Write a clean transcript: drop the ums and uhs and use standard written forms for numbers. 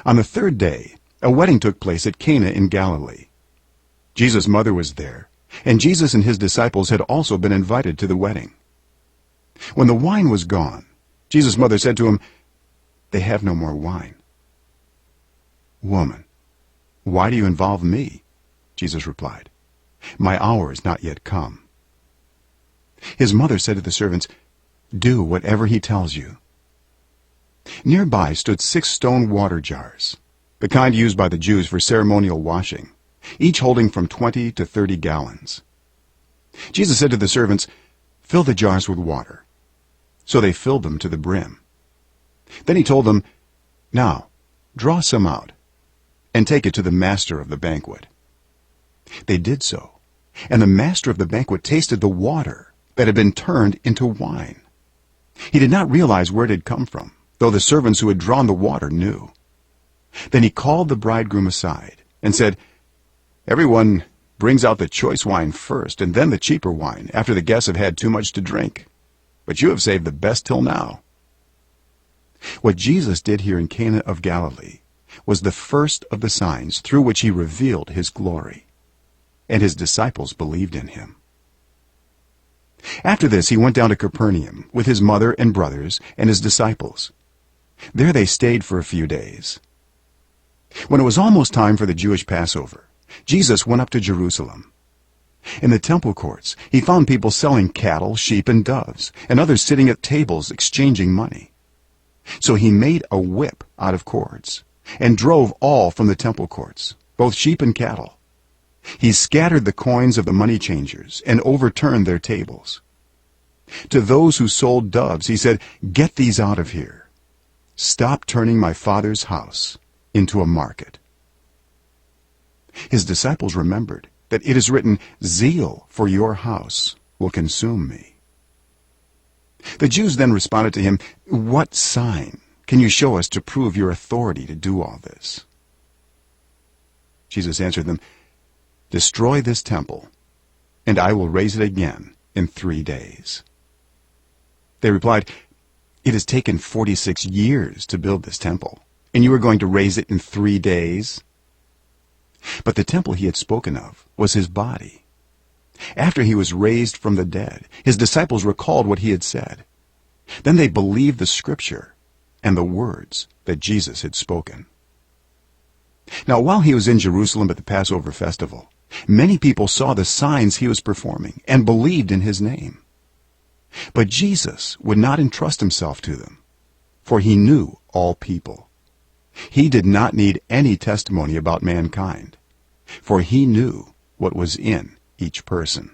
On the third day, a wedding took place at Cana in Galilee. Jesus' mother was there, and Jesus and his disciples had also been invited to the wedding. When the wine was gone, Jesus' mother said to him, "They have no more wine." "Woman, why do you involve me?" Jesus replied. "My hour is not yet come." His mother said to the servants, "Do whatever he tells you." Nearby stood 6 stone water jars, the kind used by the Jews for ceremonial washing, each holding from 20 to 30 gallons. Jesus said to the servants, "Fill the jars with water." So they filled them to the brim. Then he told them, "Now, draw some out, and take it to the master of the banquet." They did so, and the master of the banquet tasted the water that had been turned into wine. He did not realize where it had come from, though the servants who had drawn the water knew. Then he called the bridegroom aside and said, "Everyone brings out the choice wine first, and then the cheaper wine, after the guests have had too much to drink. But you have saved the best till now." What Jesus did here in Cana of Galilee was the first of the signs through which he revealed his glory, and his disciples believed in him. After this, he went down to Capernaum with his mother and brothers and his disciples. There they stayed for a few days. When it was almost time for the Jewish Passover, Jesus went up to Jerusalem. In the temple courts, he found people selling cattle, sheep, and doves, and others sitting at tables exchanging money. So he made a whip out of cords and drove all from the temple courts, both sheep and cattle. He scattered the coins of the money changers and overturned their tables. To those who sold doves, he said, "Get these out of here. Stop turning my Father's house into a market." His disciples remembered that it is written, "Zeal for your house will consume me." The Jews then responded to him, "What sign can you show us to prove your authority to do all this?" Jesus answered them, "Destroy this temple, and I will raise it again in 3 days." They replied, "It has taken 46 years to build this temple, and you are going to raise it in 3 days?" But the temple he had spoken of was his body. After he was raised from the dead, his disciples recalled what he had said. Then they believed the scripture and the words that Jesus had spoken. Now, while he was in Jerusalem at the Passover festival, many people saw the signs he was performing and believed in his name. But Jesus would not entrust himself to them, for he knew all people. He did not need any testimony about mankind, for he knew what was in each person.